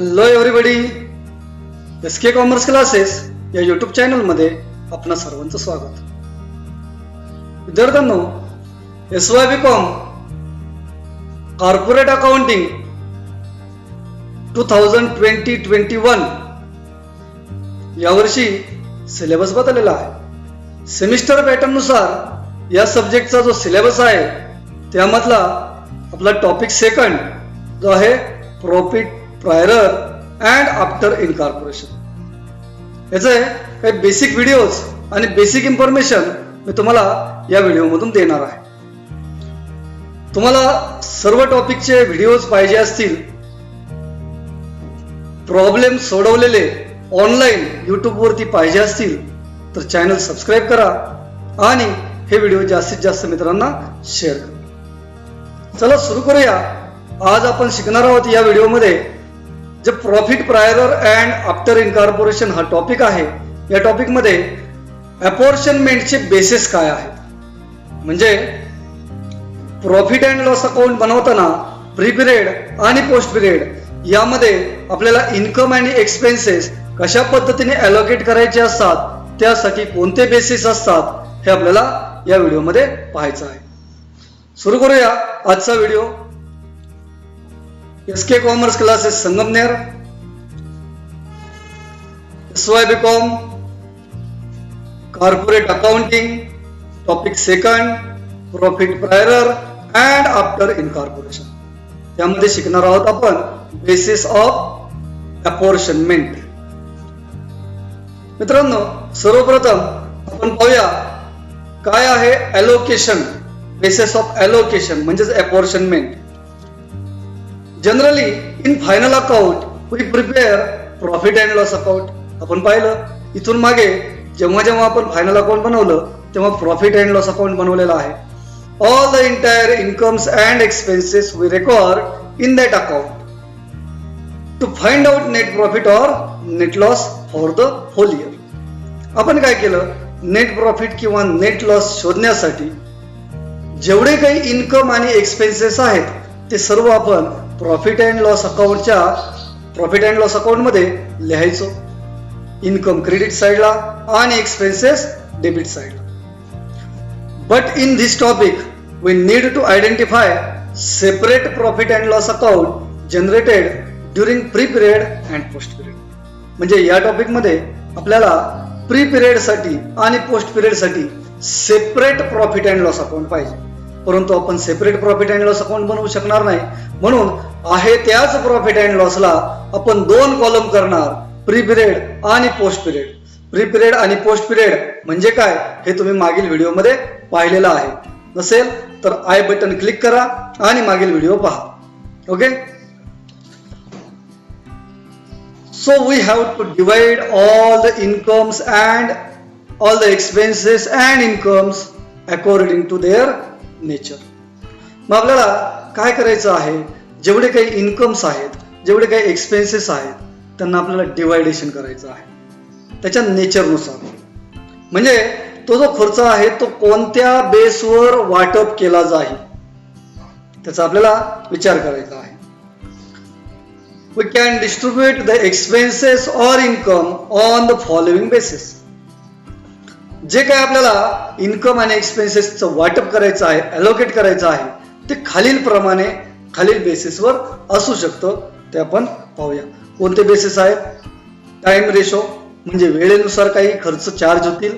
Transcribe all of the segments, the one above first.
Hello everybody, SK commerce classes या YouTube चॅनलमध्ये आपणा सर्वांचं स्वागत. विद्यार्थ्यांनो, SY BCom कॉर्पोरेट अकाउंटिंग 2020-21 यावर्षी सिलेबस बदललेला आहे. सेमिस्टर पॅटर्न नुसार या सब्जेक्टचा जो सिलेबस आहे त्यामधला आपला टॉपिक सेकंड जो आहे profit prior and after incorporation, याचे काही बेसिक व्हिडिओज आणि बेसिक इन्फॉर्मेशन मी तुम्हाला या व्हिडिओमधून देणार आहे. तुम्हाला सर्व टॉपिकचे व्हिडिओज पाहिजे असतील, प्रॉब्लेम सोडवलेले ऑनलाईन यूट्यूब वरती पाहिजे असतील तर चॅनल सबस्क्राईब करा आणि हे व्हिडिओ जास्तीत जास्त मित्रांना शेअर करा. चला सुरू करूया. आज आपण शिकणार आहोत या व्हिडिओमध्ये जे profit prior and after incorporation हा टॉपिक आहे. या टॉपिक मध्ये अपॉर्शनमेंटचे बेसिस काय आहेत, म्हणजे प्रॉफिट अँड लॉस अकाउंट बनवताना प्री पिरियड आणि पोस्ट पिरियड यामध्ये आपल्याला इन्कम आणि एक्सपेन्सेस कशा पद्धतीने अलोकेट करायचे असतात, त्यासाठी कोणते बेसिस असतात हे आपल्याला या व्हिडिओमध्ये पाहायचं आहे. सुरू करूया आजचा video. SK commerce classes Sangamner, SY BCom corporate accounting topic second profit prior and after incorporation. त्यामध्ये शिकणार आहोत आपण बेसिस ऑफ अपॉर्शनमेंट. मित्रांनो, सर्वप्रथम आपण पाहूया काय आहे अलोकेशन. बेसिस ऑफ अलोकेशन म्हणजेच apportionment. Generally in final account we prepare profit and loss account. आपण पाहिलं इथून मागे जेव्हा आपण फायनल अकाउंट बनवलं तेव्हा प्रॉफिट अँड लॉस अकाउंट बनवलेलं आहे. All the entire incomes and expenses we record in that account to find out net profit or net loss for the whole year. आपण काय केलं, नेट प्रॉफिट किंवा net loss शोधण्यासाठी जेवढे काही income आणि एक्सपेन्सेस आहेत ते सर्व आपण प्रॉफिट अँड लॉस अकाउंटच्या प्रॉफिट अँड लॉस अकाउंट मध्ये लिहायचो. इन्कम क्रेडिट साइडला आणि एक्सपेन्सेस डेबिट साइडला. But in this topic we need to identify separate profit and loss account generated during pre period and post period. म्हणजे या topic मध्ये आपल्याला प्री पिरियड साठी आणि पोस्ट पिरियड साठी separate profit and loss account पाहिजे, परंतु आपण separate profit and loss account बनवू शकणार नाही. म्हणून आहे त्याच प्रॉफिट अँड लॉसला आपण दोन कॉलम करणार, प्री पिरियड आणि पोस्ट पिरियड. प्री पिरियड आणि पोस्ट पिरियड म्हणजे काय हे तुम्ही मागील व्हिडिओमध्ये पाहिलेलं आहे. नसेल तर आय बटन क्लिक करा आणि मागील व्हिडिओ पहा. Okay, so we have to divide all the incomes and all the expenses and incomes according to their nature. मग आपल्याला काय करायचं आहे, जेवढे काही इन्कम्स आहेत, जेवढे काही एक्सपेन्सेस आहेत त्यांना आपल्याला डिवायडेशन करायचं आहे त्याच्या नेचरनुसार. म्हणजे तो जो खर्च आहे तो कोणत्या बेसवर वाटप केला जाईल त्याचा आपल्याला विचार करायचा आहे. We can distribute the expenses or income on the following basis. जे काय आपल्याला इन्कम आणि एक्सपेन्सेसचं वाटप करायचं आहे, अलोकेट करायचं आहे ते खालील प्रमाणे खालील बेसिसवर असू शकतं. ते आपण पाहूया. कोणते बेसिस आहेत? टाइम रेशो म्हणजे वेळेनुसार काही खर्च चार्ज होतील.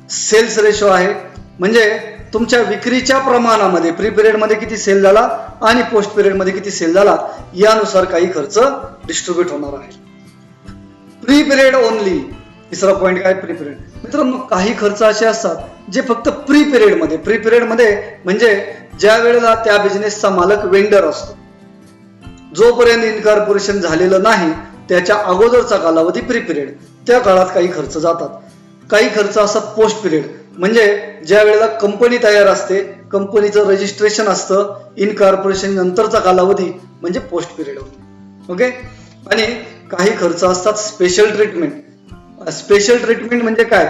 सेल्स रेशो आहे म्हणजे तुमच्या विक्रीच्या प्रमाणामध्ये प्री पिरियड मध्ये किती सेल झाला आणि पोस्ट पिरियड मध्ये किती सेल झाला यानुसार काही खर्च डिस्ट्रीब्यूट होणार आहे. Pre period only. तिसरा पॉइंट काय? Pre period. मित्रांनो, काही खर्च असे असतात जे फक्त प्री पिरियड मध्ये म्हणजे ज्या वेळेला त्या बिझनेसचा मालक वेंडर असतो, जोपर्यंत इनकॉर्पोरेशन झालेलं नाही त्याच्या अगोदरचा कालावधी प्री पिरियड, त्या काळात काही खर्च जातात. काही खर्च असतात पोस्ट पिरियड म्हणजे ज्या वेळेला कंपनी तयार असते, कंपनीचं रजिस्ट्रेशन असतं, इनकॉर्पोरेशन नंतरचा कालावधी म्हणजे पोस्ट पिरियड. ओके, आणि काही खर्च असतात स्पेशल ट्रीटमेंट. स्पेशल ट्रीटमेंट म्हणजे काय?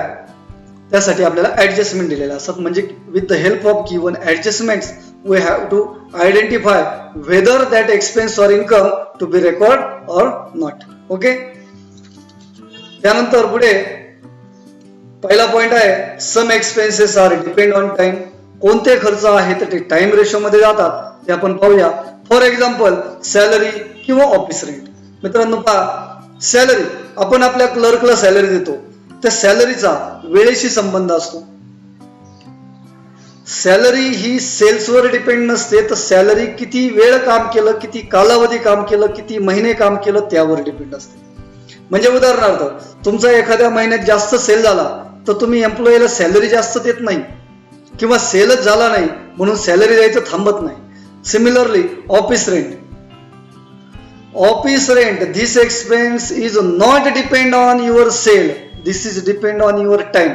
त्यासाठी आपल्याला ऍडजस्टमेंट दिलेले असतात. म्हणजे with the help of given adjustments we have to identify whether that expense or income to be record or not. Okay, त्यानंतर पुढे पहिला पॉइंट आहे some expenses are depend on time. कोणते खर्च आहेत ते टाइम रेशो मध्ये जातात ते आपण पाहूया. फॉर एक्झाम्पल सॅलरी किंवा ऑफिस रेंट. मित्रांनो पहा, सॅलरी आपण आपल्या क्लर्कला सॅलरी देतो, त्या सॅलरीचा वेळेशी संबंध असतो. सॅलरी ही सेल्सवर डिपेंड नसते, तर सॅलरी किती वेळ काम केलं, किती कालावधी काम केलं, किती महिने काम केलं त्यावर डिपेंड असते. म्हणजे उदाहरणार्थ तुमचा एखाद्या महिन्यात जास्त सेल झाला तर तुम्ही एम्प्लॉईला सॅलरी जास्त देत नाही, किंवा सेलच झाला नाही म्हणून सॅलरी द्यायचं थांबत नाही. Similarly office rent, office rent this expense is not depend on your sale, this is depend on your time.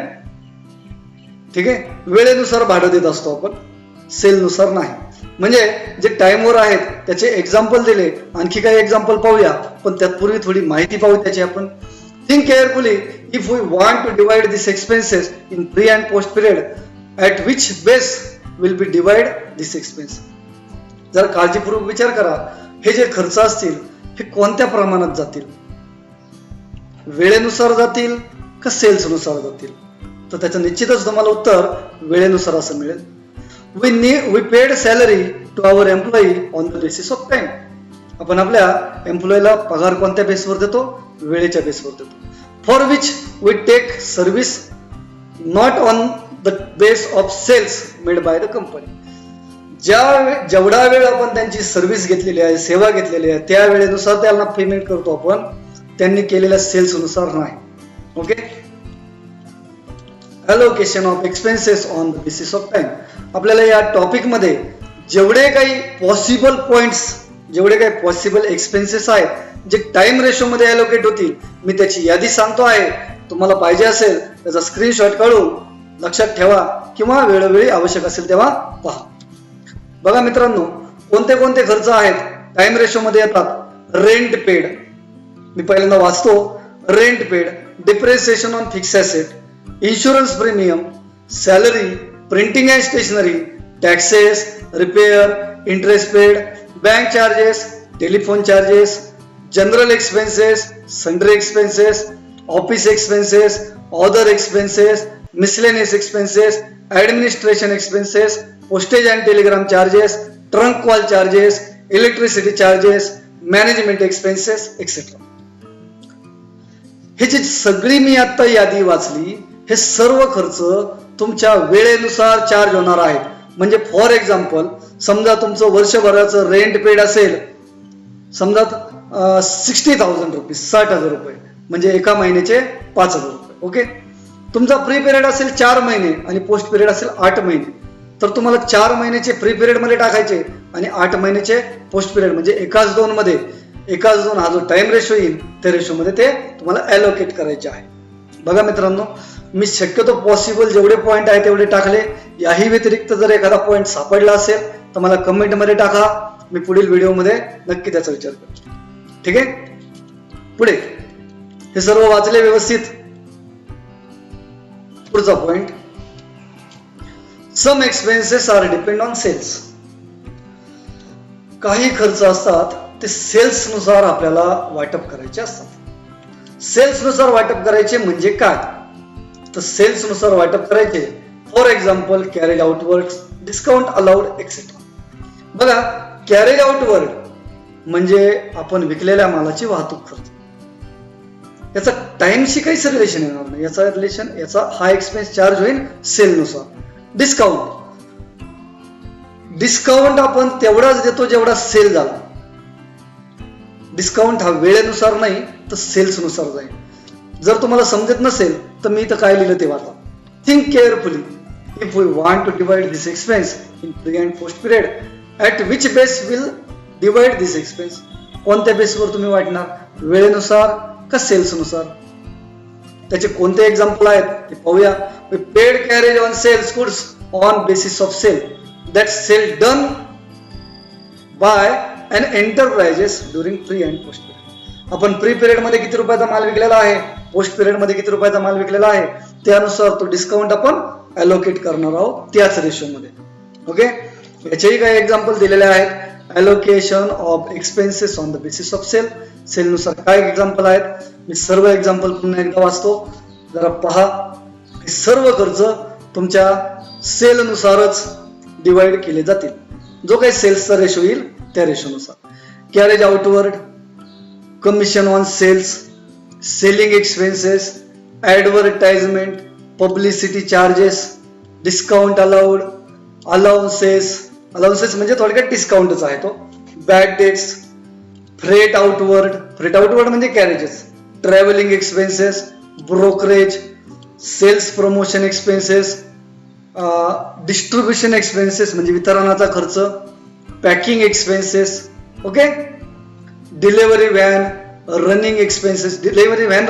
ठीक आहे, वेळेनुसार भाडं देत असतो आपण, सेलनुसार नाही. म्हणजे जे टाइमवर आहेत त्याचे एक्झाम्पल दिले, आणखी काही एक्झाम्पल पाहूया, पण त्यापूर्वी थोडी माहिती पाहू त्याची आपण. Think carefully if we want to divide this expenses in pre and post period, at which base will be divide this expense. जर काळजीपूर्वक विचार करा, हे जे खर्च असतील हे कोणत्या प्रमाणात जातील, वेळेनुसार जातील का सेल्सनुसार जातील, तर त्याचं निश्चितच तुम्हाला उत्तर वेळेनुसार असं मिळेल. we paid salary to our employee on the basis of time. आपण आपल्या एम्प्लॉईला पगार कोणत्या बेसवर देतो, वेळेच्या बेसवर देतो. For which we take service not on the base of sales made by the company. जेवढा वेळ आपण त्यांची सर्व्हिस घेतलेली आहे, सेवा घेतलेली आहे, त्या वेळेनुसार त्यांना पेमेंट करतो आपण, त्यांनी केलेल्या सेल्सनुसार नाही. Okay, allocation of expenses on the basis of time. आपल्याला या टॉपिक मध्ये जेवढे काही पॉसिबल पॉइंट्स, जेवढे काही पॉसिबल एक्सपेन्सेस आहेत जे टाइम रेशो मध्ये अलोकेट होतील, मी त्याची यादी सांगतो आहे. तुम्हाला पाहिजे असेल त्याचा स्क्रीनशॉट काढून लक्षात ठेवा, किंवा वेळोवेळी आवश्यक असेल तेव्हा पहा. बघा मित्रांनो, कोणते कोणते खर्च आहेत टाइम रेशो मध्ये येतात. रेंट पेड, मी पहिल्यांदा वाचतो. Rent paid, depreciation on fix asset, insurance premium, salary, printing and stationery, taxes, repair, interest paid, bank charges, telephone charges, general expenses, sundry expenses, office expenses, other expenses, miscellaneous expenses, administration expenses, postage and telegram charges, trunk call charges, electricity charges, management expenses etcetera. हे जी सगळी मी आता यादी वाचली, हे सर्व खर्च तुमच्या वेळेनुसार चार्ज होणार आहेत. म्हणजे फॉर एक्झाम्पल समजा तुमचं वर्षभराचं रेंट पेड असेल, समजा 60,000 रुपीज, 60,000 रुपये, म्हणजे एका महिन्याचे 5,000 रुपये. ओके, तुमचा फ्री पिरियड असेल 4 महिने आणि पोस्ट पिरियड असेल 8 महिने, तर तुम्हाला 4 महिन्याचे फ्री पिरियड मध्ये टाकायचे आणि 8 महिन्याचे पोस्ट पिरियड, म्हणजे एकाच दोन मध्ये, एकाच दोन हा जो टाइम रेशो येईल त्या रेशो मध्ये ते तुम्हाला अलोकेट करायचे आहे. बघा मित्रांनो, मी शक्यतो पॉसिबल जेवढे पॉइंट आहे तेवढे टाकले. याही व्यतिरिक्त जर एखादा पॉइंट सापडला असेल तर मला कमेंट मध्ये टाका, मी पुढील व्हिडिओ मध्ये नक्की त्याचा विचार करतो. ठीक आहे, पुढे हे सर्व वाचले व्यवस्थित. पुढचा point, some expenses are depend on sales. काही खर्च असतात ते सेल्स नुसार आपल्याला वाटप करायचे असतात. सेल्स नुसार वाटप करायचे म्हणजे काय, तर सेल्स नुसार वाटप करायचे. For example carried out work, discount allowed etcetera. बघा, कॅरेड आउट वर्क म्हणजे आपण विकलेल्या मालाची वाहतूक खर्च. याचा टाइमशी काहीच रिलेशन येणार नाही, याचा रिलेशन, याचा हा एक्सपेन्स चार्ज होईल सेल नुसार. डिस्काउंट, डिस्काउंट आपण तेवढाच देतो जेवढा सेल झाला. डिस्काउंट हा वेळेनुसार नाही तर सेल्स नुसार जाईल. जर तुम्हाला समजत नसेल तर मी इथं काय लिहिलं ते वाचा. Think carefully if we want to divide this expense in pre and post period, at which base will divide this expense. कोणत्या बेसवर तुम्ही वाटणार, वेळेनुसार का सेल्स नुसार. त्याचे कोणते एक्झाम्पल आहेत ते पाहूया. We paid carriage on sales goods on basis of sale, that sale done by and enterprises during pre and post period. आपण प्री पिरियड मध्ये किती रुपयाचा माल विकलेला आहे, पोस्ट पिरियड मध्ये किती रुपयाचा माल विकलेला आहे, त्यानुसार तो डिस्काउंट आपण अलोकेट करणार आहोत त्याच रेशो मध्ये. ओके, याचेही काही एक्झाम्पल दिलेले आहेत. Allocation of expenses on the basis of sale. सेलनुसार काय एक्झाम्पल आहेत, मी सर्व एक्झाम्पल पुन्हा एकदा वाचतो, जरा पहा. हे सर्व खर्च तुमच्या सेलनुसारच डिवाइड केले जातील. जो काही सेल्सचा रेशो येईल त्या रेशोनुसार. Carriage outward, commission on sales, selling expenses, advertisement, publicity charges, discount allowed, allowances म्हणजे थोडक्यात डिस्काउंटच आहे तो, बॅड डेट्स, फ्रेट आउटवर्ड म्हणजे carriages, travelling expenses, brokerage, sales promotion expenses, distribution expenses म्हणजे वितरणाचा खर्च, packing expenses, okay, delivery van running expenses, delivery van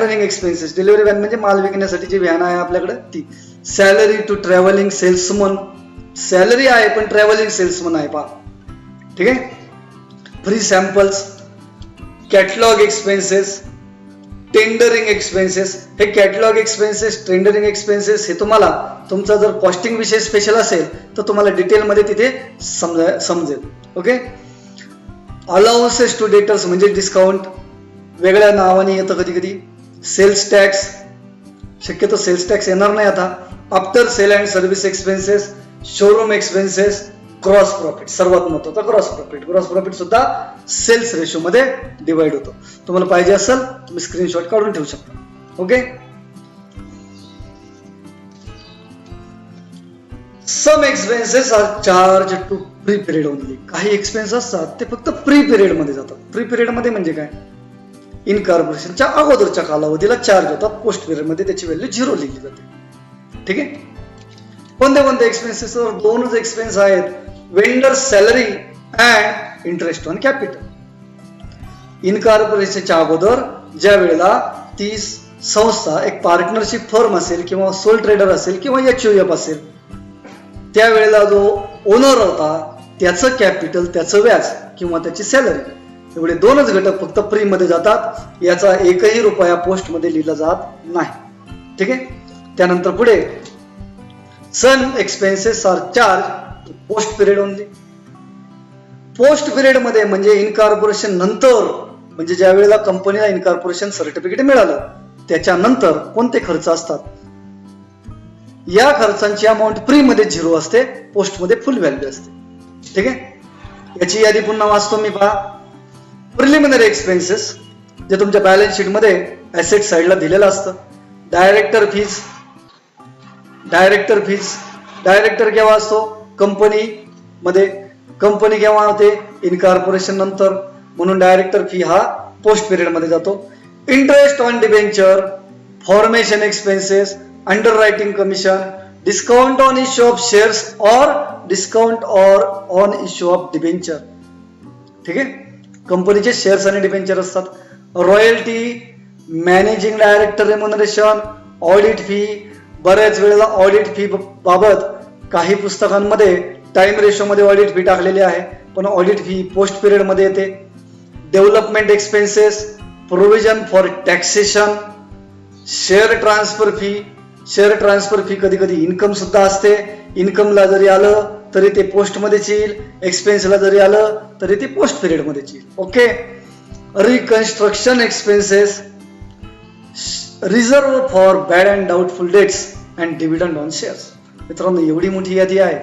म्हणजे माल विकण्यासाठी जी व्हॅन आहे आपल्याकडे ती, salary to travelling salesman, salary आहे पण ट्रॅव्हलिंग सेल्समन आहे पहा, ठीक आहे. Free samples, catalogue expenses, tendering expenses. हे कॅटलॉग एक्सपेन्सेस, टेंडरिंग एक्सपेन्सेस हे तुम्हाला तुमचा जर कॉस्टिंग विषय स्पेशल असेल तर तुम्हाला डिटेलमध्ये तिथे समजेल, ओके. अलाउन्सेस टू डेटर्स म्हणजे डिस्काउंट, वेगळ्या नावाने येतं कधी कधी. सेल्स टॅक्स, शक्यतो सेल्स टॅक्स येणार नाही आता. After sale and service expenses, showroom expenses, gross profit, सर्वात महत्वाचा ग्रॉस प्रॉफिट सुद्धा सेल्स रेशो मध्ये डिवाइड होतो. तुम्हाला पाहिजे असेल तुम्ही स्क्रीनशॉट काढून ठेवू शकता, okay. Some expenses are charge to pre period only. काही एक्सपेन्स असतात ते फक्त प्री पिरियड मध्ये जातात. प्री पिरियड मध्ये म्हणजे काय, इनकॉर्पोरेशनच्या अगोदरच्या कालावधीला चार्ज होतात, पोस्ट पिरियड मध्ये त्याची व्हॅल्यू 0 लिहिली जाते, ठीक आहे. कोणते एक्सपेन्सेस, दोनच एक्सपेन्स आहेत, vendor salary and interest on capital. इनकॉर्पोरेशनच्या अगोदर ज्या वेळेला ती संस्था एक पार्टनरशिप फर्म असेल किंवा सोल ट्रेडर असेल किंवा HUF असेल, त्यावेळेला जो ओनर होता त्याचं कॅपिटल, त्याचं व्याज किंवा त्याची सॅलरी, एवढे दोनच घटक फक्त प्री मध्ये जातात. याचा एकही रुपया पोस्ट मध्ये लिहिला जात नाही, ठीक आहे. त्यानंतर पुढे some expenses are charge post period only. Post period मध्ये म्हणजे इनकॉर्पोरेशन नंतर, म्हणजे ज्या वेळेला कंपनीला इनकॉर्पोरेशन सर्टिफिकेट मिळालं त्याच्यानंतर कोणते खर्च असतात, या खर्चांची अमाऊंट प्री मध्ये 0 असते, पोस्ट मध्ये फुल व्हॅल्यू असते, ठीक आहे. याची यादी पुन्हा वाचतो मी, पहा. प्रिलिमिनरी एक्सपेन्सेस जे तुमच्या बॅलन्स शीट मध्ये ऍसेट साइडला दिलेलं असतं. डायरेक्टर केव्हा असतो, कंपनी मध्ये. कंपनी केव्हा होते, इनकॉर्पोरेशन नंतर, म्हणून डायरेक्टर फी हा पोस्ट पिरियड मध्ये जातो. Interest on debenture, formation expenses, underwriting commission, discount on issue of shares और discount on issue of debenture, ठीक आहे. कंपनीचे शेअर्स आणि डिबेंचर असतात. Royalty, managing director remuneration, audit fee. बऱ्याच वेळेला ऑडिट फी बाबत काही पुस्तकांमध्ये टाइम रेशो मध्ये ऑडिट फी टाकलेली आहे, पण ऑडिट फी पोस्ट पिरियड मध्ये येते. Development expenses, provision for taxation, share transfer fee कधी कधी इन्कम सुद्धा असते. इन्कमला जरी आलं तरी ते पोस्ट मध्येच येईल, एक्सपेन्सला जरी आलं तरी ते पोस्ट पिरियड मध्येच येईल, okay. Reconstruction expenses, reserve for bad and doubtful debts and dividend on shares. मित्रांनो, एवढी मोठी यादी आहे.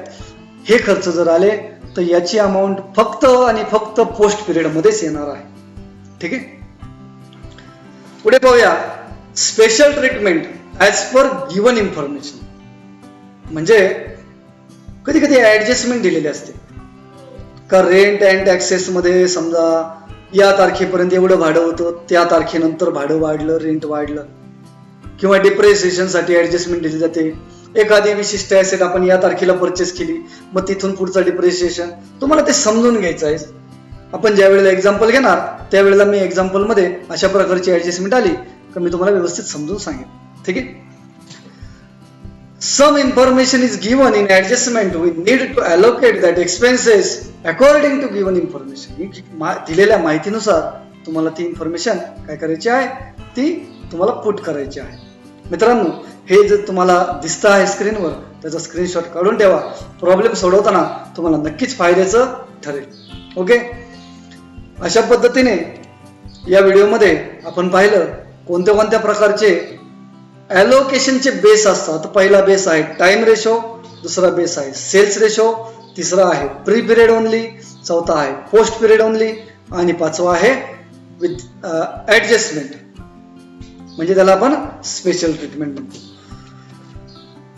हे खर्च जर आले तर याची अमाऊंट फक्त आणि फक्त पोस्ट पिरियड मध्येच येणार आहे, ठीक आहे. पुढे पाहूया, special treatment as per given information. म्हणजे कधी कधी ऍडजस्टमेंट दिलेली असते का, रेंट अँड टॅक्सेस मध्ये समजा या तारखेपर्यंत एवढं भाडं होतं, त्या तारखेनंतर भाडं वाढलं, रेंट वाढलं, किंवा डिप्रेसिएशन साठी ऍडजस्टमेंट दिली जाते. एखादी विशिष्ट ऍसेट आपण या तारखेला परचेस केली, मग तिथून पुढचं डिप्रिशिएशन. तुम्हाला ते समजून घ्यायचं आहे. आपण ज्या वेळेला एक्झाम्पल घेणार त्यावेळेला मी एक्झाम्पल मध्ये अशा प्रकारची ऍडजस्टमेंट आली तर मी तुम्हाला व्यवस्थित समजून सांगेन, ठीक आहे. Some information is given in adjustment. We need to allocate that expenses according to given information. दिलेल्या माहितीनुसार तुम्हाला ती इन्फॉर्मेशन काय करायची आहे, ती तुम्हाला पुट करायची आहे. मित्रांनो, हे जर तुम्हाला दिसतं आहे स्क्रीनवर त्याचा स्क्रीनशॉट काढून ठेवा. प्रॉब्लेम सोडवताना तुम्हाला नक्कीच फायद्याचं ठरेल. ओके, अशा पद्धतीने या व्हिडिओमध्ये आपण पाहिलं कोणत्या कोणत्या प्रकारचे ॲलोकेशनचे बेस असतात. पहिला बेस आहे टाइम रेशो, दुसरा बेस आहे सेल्स रेशो, तिसरा आहे प्री पिरियड ओनली, चौथा आहे पोस्ट पिरियड ओनली आणि पाचवा आहे विथ ॲडजस्टमेंट, म्हणजे त्याला आपण स्पेशल ट्रीटमेंट म्हणतो.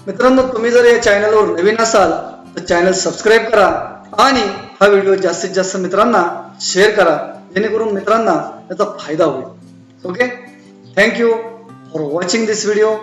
मित्रांनो, तुम्ही जर या चॅनलवर नवीन असाल तर चॅनल सबस्क्राईब करा आणि हा व्हिडिओ जास्तीत जास्त मित्रांना शेअर करा, जेणेकरून मित्रांना त्याचा फायदा होईल. Okay, thank you for watching this video.